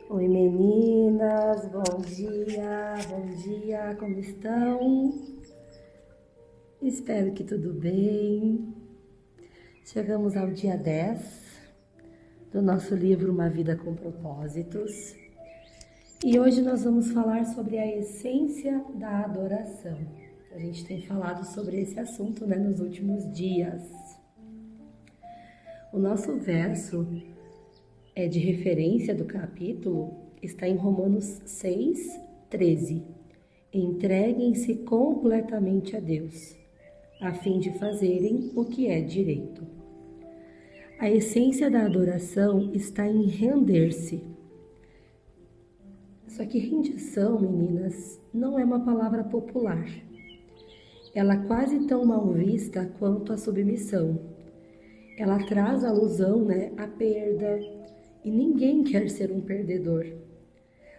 Oi meninas, bom dia, como estão? Espero que tudo bem. Chegamos ao dia 10 do nosso livro Uma Vida com Propósitos e hoje nós vamos falar sobre a essência da adoração. A gente tem falado sobre esse assunto, nos últimos dias. O nosso verso de referência do capítulo está em Romanos 6:13. Entreguem-se completamente a Deus, a fim de fazerem o que é direito. A essência da adoração está em render-se. Só que rendição, meninas, não é uma palavra popular. Ela é quase tão mal vista quanto a submissão. Ela traz alusão, à perda, e ninguém quer ser um perdedor.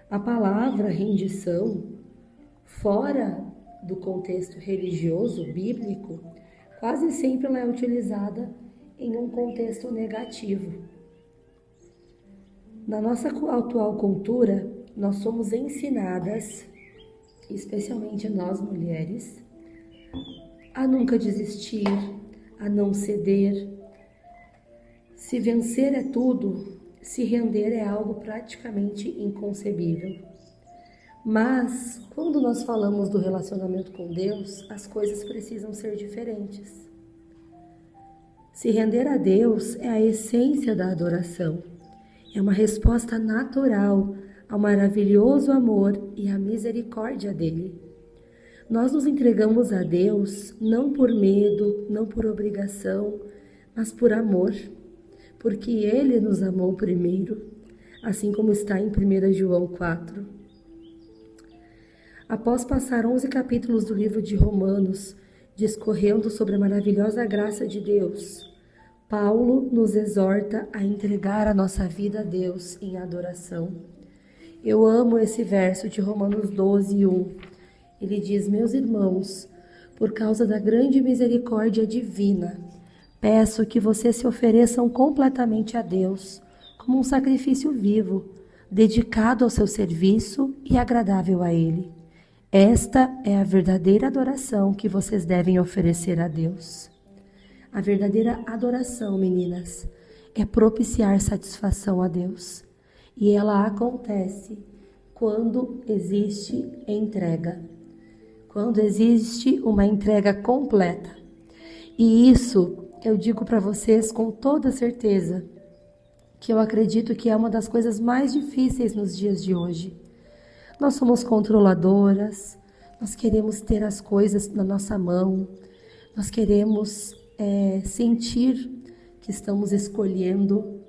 A palavra rendição, fora do contexto religioso, bíblico, quase sempre ela é utilizada em um contexto negativo. Na nossa atual cultura, nós somos ensinadas, especialmente nós mulheres, a nunca desistir, a não ceder. Se vencer é tudo, se render é algo praticamente inconcebível. Mas, quando nós falamos do relacionamento com Deus, as coisas precisam ser diferentes. Se render a Deus é a essência da adoração. É uma resposta natural ao maravilhoso amor e à misericórdia dele. Nós nos entregamos a Deus não por medo, não por obrigação, mas por amor. Porque Ele nos amou primeiro, assim como está em 1 João 4. Após passar 11 capítulos do livro de Romanos, discorrendo sobre a maravilhosa graça de Deus, Paulo nos exorta a entregar a nossa vida a Deus em adoração. Eu amo esse verso de Romanos 12:1. Ele diz: meus irmãos, por causa da grande misericórdia divina, peço que vocês se ofereçam completamente a Deus, como um sacrifício vivo, dedicado ao seu serviço e agradável a Ele. Esta é a verdadeira adoração que vocês devem oferecer a Deus. A verdadeira adoração, meninas, é propiciar satisfação a Deus. E ela acontece quando existe entrega. Quando existe uma entrega completa. E isso eu digo para vocês com toda certeza que eu acredito que é uma das coisas mais difíceis nos dias de hoje. Nós somos controladoras, nós queremos ter as coisas na nossa mão, nós queremos sentir que estamos escolhendo,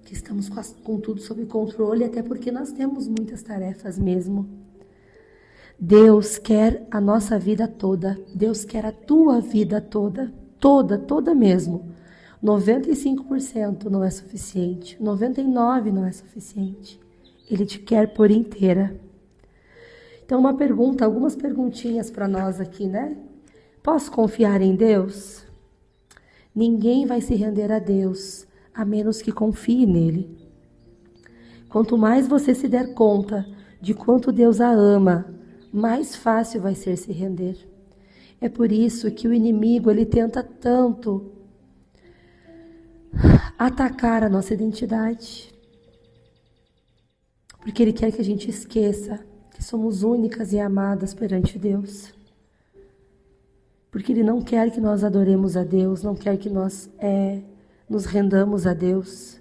que estamos com tudo sob controle, até porque nós temos muitas tarefas mesmo. Deus quer a nossa vida toda, Deus quer a tua vida toda. Toda mesmo. 95% não é suficiente, 99% não é suficiente. Ele te quer por inteira. Então algumas perguntinhas para nós aqui, Posso confiar em Deus? Ninguém vai se render a Deus, a menos que confie nele. Quanto mais você se der conta de quanto Deus a ama, mais fácil vai ser se render. É por isso que o inimigo, ele tenta tanto atacar a nossa identidade. Porque ele quer que a gente esqueça que somos únicas e amadas perante Deus. Porque ele não quer que nós adoremos a Deus, não quer que nós nos rendamos a Deus.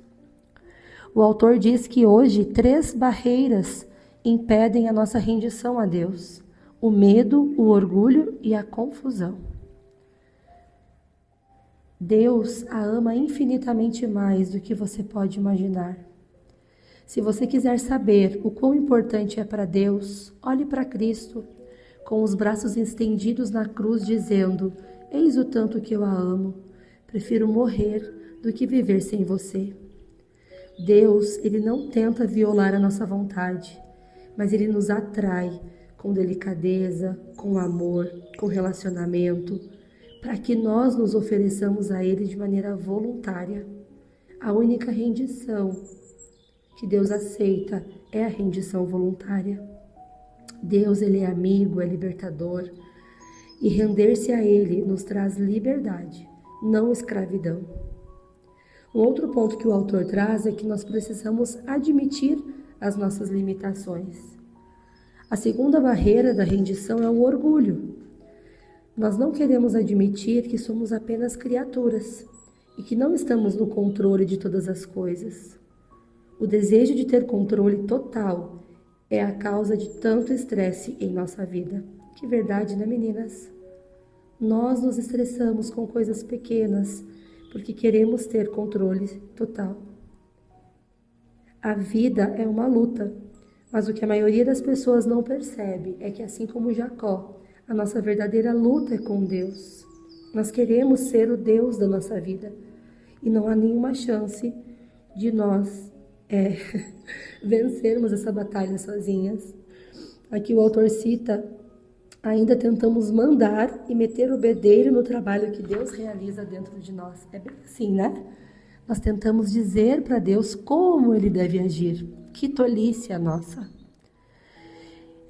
O autor diz que hoje 3 barreiras impedem a nossa rendição a Deus: o medo, o orgulho e a confusão. Deus a ama infinitamente mais do que você pode imaginar. Se você quiser saber o quão importante é para Deus, olhe para Cristo, com os braços estendidos na cruz, dizendo: eis o tanto que eu a amo, prefiro morrer do que viver sem você. Deus, ele não tenta violar a nossa vontade, mas ele nos atrai com delicadeza, com amor, com relacionamento, para que nós nos ofereçamos a Ele de maneira voluntária. A única rendição que Deus aceita é a rendição voluntária. Deus, Ele é amigo, é libertador, e render-se a Ele nos traz liberdade, não escravidão. Um outro ponto que o autor traz é que nós precisamos admitir as nossas limitações. A segunda barreira da rendição é o orgulho. Nós não queremos admitir que somos apenas criaturas e que não estamos no controle de todas as coisas. O desejo de ter controle total é a causa de tanto estresse em nossa vida. Que verdade, né, meninas? Nós nos estressamos com coisas pequenas porque queremos ter controle total. A vida é uma luta, mas o que a maioria das pessoas não percebe é que, assim como Jacó, a nossa verdadeira luta é com Deus. Nós queremos ser o Deus da nossa vida e não há nenhuma chance de nós vencermos essa batalha sozinhas. Aqui o autor cita: ainda tentamos mandar e meter o bedelho no trabalho que Deus realiza dentro de nós. É bem assim, né? Nós tentamos dizer para Deus como Ele deve agir. Que tolice a nossa!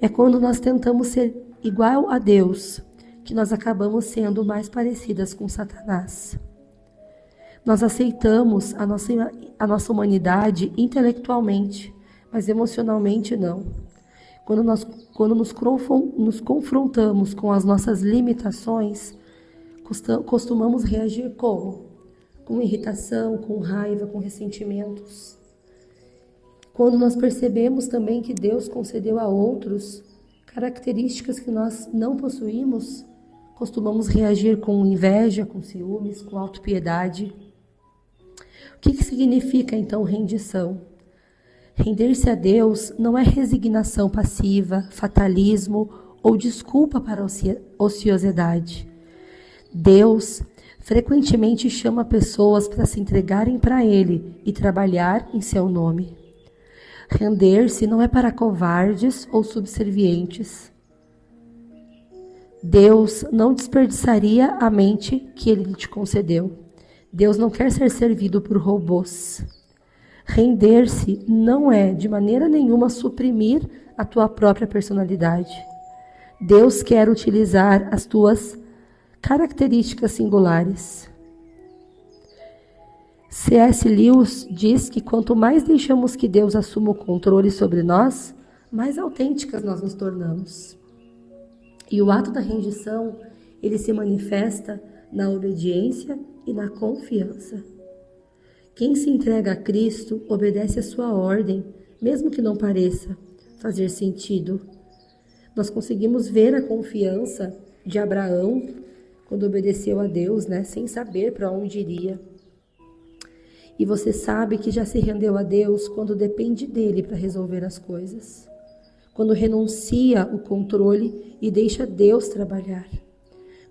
É quando nós tentamos ser igual a Deus que nós acabamos sendo mais parecidas com Satanás. Nós aceitamos a nossa humanidade intelectualmente, mas emocionalmente não. Quando nos confrontamos com as nossas limitações, costumamos reagir como? Com irritação, com raiva, com ressentimentos. Quando nós percebemos também que Deus concedeu a outros características que nós não possuímos, costumamos reagir com inveja, com ciúmes, com autopiedade. O que significa então rendição? Render-se a Deus não é resignação passiva, fatalismo ou desculpa para a ociosidade. Deus frequentemente chama pessoas para se entregarem para Ele e trabalhar em seu nome. Render-se não é para covardes ou subservientes. Deus não desperdiçaria a mente que Ele te concedeu. Deus não quer ser servido por robôs. Render-se não é, de maneira nenhuma, suprimir a tua própria personalidade. Deus quer utilizar as tuas características singulares. C.S. Lewis diz que quanto mais deixamos que Deus assuma o controle sobre nós, mais autênticas nós nos tornamos. E o ato da rendição, ele se manifesta na obediência e na confiança. Quem se entrega a Cristo obedece a sua ordem, mesmo que não pareça fazer sentido. Nós conseguimos ver a confiança de Abraão quando obedeceu a Deus, sem saber para onde iria. E você sabe que já se rendeu a Deus quando depende dele para resolver as coisas. Quando renuncia o controle e deixa Deus trabalhar.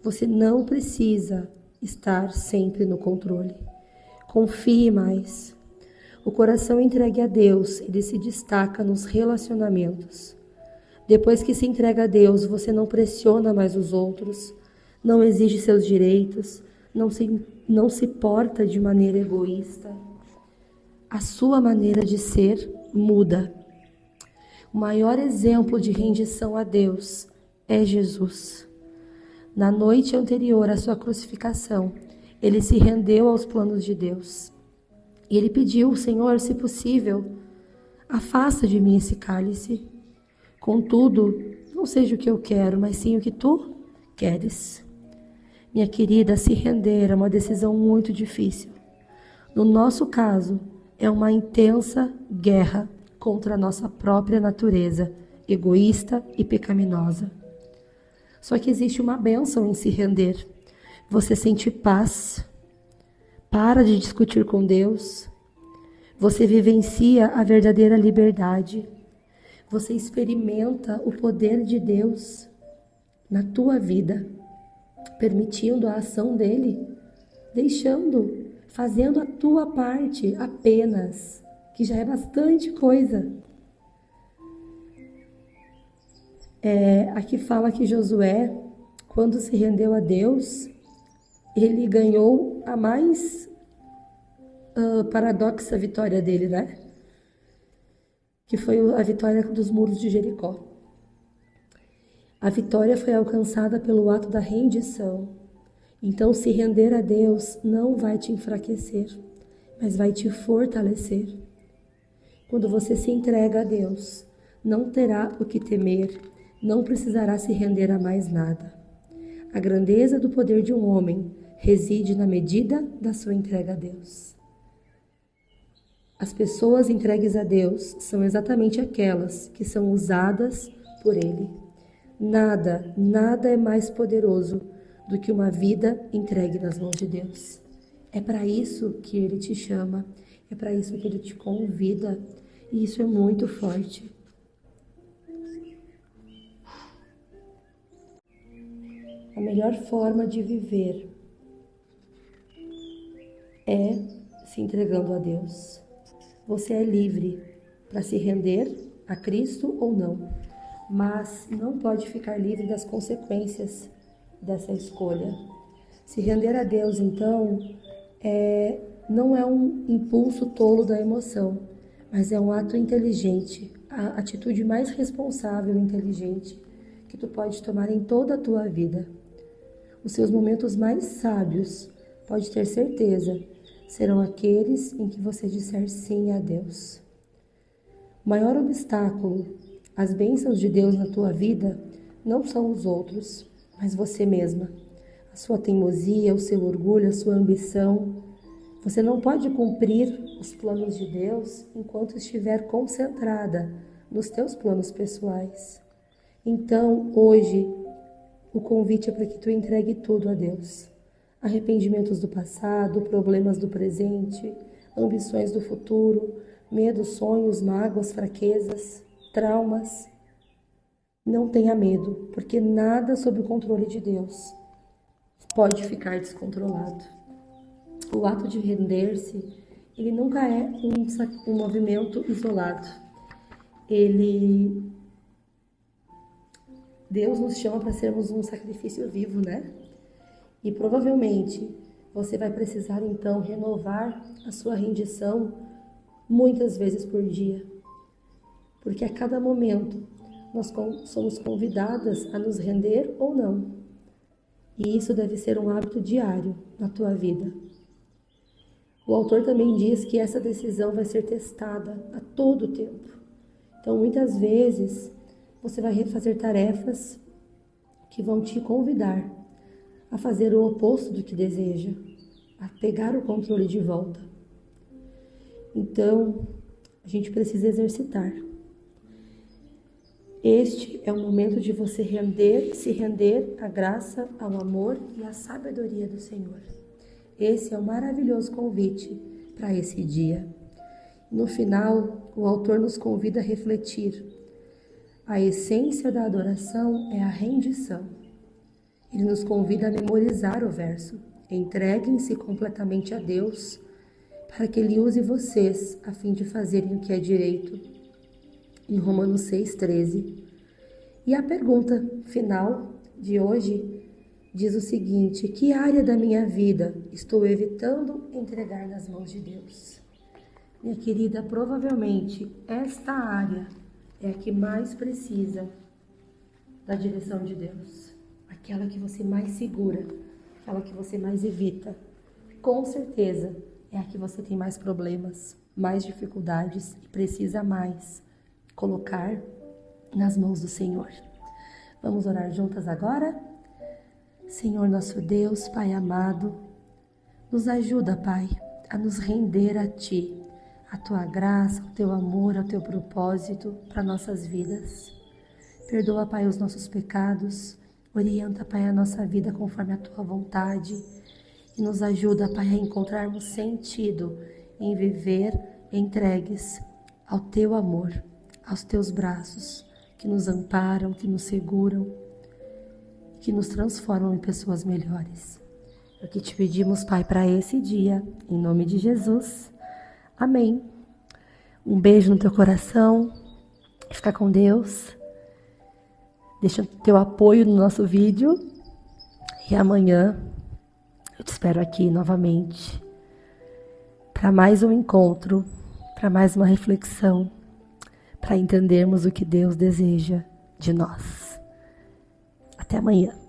Você não precisa estar sempre no controle. Confie mais. O coração entregue a Deus, ele se destaca nos relacionamentos. Depois que se entrega a Deus, você não pressiona mais os outros, não exige seus direitos, não se porta de maneira egoísta. A sua maneira de ser muda. O maior exemplo de rendição a Deus é Jesus. Na noite anterior à sua crucificação, ele se rendeu aos planos de Deus. E ele pediu: Senhor, se possível, afasta de mim esse cálice. Contudo, não seja o que eu quero, mas sim o que tu queres. Minha querida, se render é uma decisão muito difícil. No nosso caso, é uma intensa guerra contra a nossa própria natureza, egoísta e pecaminosa. Só que existe uma bênção em se render. Você sente paz, para de discutir com Deus, você vivencia a verdadeira liberdade, você experimenta o poder de Deus na tua vida, permitindo a ação dele, fazendo a tua parte apenas, que já é bastante coisa. Aqui fala que Josué, quando se rendeu a Deus, ele ganhou a mais paradoxa vitória dele, que foi a vitória dos muros de Jericó. A vitória foi alcançada pelo ato da rendição. Então, se render a Deus não vai te enfraquecer, mas vai te fortalecer. Quando você se entrega a Deus, não terá o que temer, não precisará se render a mais nada. A grandeza do poder de um homem reside na medida da sua entrega a Deus. As pessoas entregues a Deus são exatamente aquelas que são usadas por Ele. Nada é mais poderoso do que uma vida entregue nas mãos de Deus. É para isso que Ele te chama, é para isso que Ele te convida, e isso é muito forte. A melhor forma de viver é se entregando a Deus. Você é livre para se render a Cristo ou não, mas não pode ficar livre das consequências dessa escolha. Se render a Deus, então, não é um impulso tolo da emoção, mas é um ato inteligente, a atitude mais responsável e inteligente que tu pode tomar em toda a tua vida. Os seus momentos mais sábios, pode ter certeza, serão aqueles em que você disser sim a Deus. O maior obstáculo às bênçãos de Deus na tua vida não são os outros, mas você mesma. A sua teimosia, o seu orgulho, a sua ambição. Você não pode cumprir os planos de Deus enquanto estiver concentrada nos teus planos pessoais. Então, hoje, o convite é para que tu entregue tudo a Deus. Arrependimentos do passado, problemas do presente, ambições do futuro, medos, sonhos, mágoas, fraquezas, traumas. Não tenha medo, porque nada sob o controle de Deus pode ficar descontrolado. O ato de render-se, ele nunca é um movimento isolado. Deus nos chama para sermos um sacrifício vivo, né? E provavelmente você vai precisar então renovar a sua rendição muitas vezes por dia. Porque a cada momento nós somos convidadas a nos render ou não. E isso deve ser um hábito diário na tua vida. O autor também diz que essa decisão vai ser testada a todo tempo. Então, muitas vezes, você vai fazer tarefas que vão te convidar a fazer o oposto do que deseja, a pegar o controle de volta. Então, a gente precisa exercitar. Este é o momento de você se render à graça, ao amor e à sabedoria do Senhor. Esse é um maravilhoso convite para esse dia. No final, o autor nos convida a refletir. A essência da adoração é a rendição. Ele nos convida a memorizar o verso. Entreguem-se completamente a Deus, para que Ele use vocês a fim de fazerem o que é direito. Em Romanos 6,13. E a pergunta final de hoje diz o seguinte: que área da minha vida estou evitando entregar nas mãos de Deus? Minha querida, provavelmente esta área é a que mais precisa da direção de Deus. Aquela que você mais segura, aquela que você mais evita. Com certeza é a que você tem mais problemas, mais dificuldades e precisa mais colocar nas mãos do Senhor. Vamos orar juntas agora? Senhor nosso Deus, Pai amado, nos ajuda, Pai, a nos render a Ti, a Tua graça, o Teu amor, o Teu propósito para nossas vidas. Perdoa, Pai, os nossos pecados, orienta, Pai, a nossa vida conforme a Tua vontade e nos ajuda, Pai, a encontrarmos sentido em viver entregues ao Teu amor, aos Teus braços, que nos amparam, que nos seguram, que nos transformam em pessoas melhores. É o que te pedimos, Pai, para esse dia, em nome de Jesus. Amém. Um beijo no teu coração. Fica com Deus. Deixa o teu apoio no nosso vídeo. E amanhã eu te espero aqui novamente para mais um encontro, para mais uma reflexão, para entendermos o que Deus deseja de nós. Até amanhã.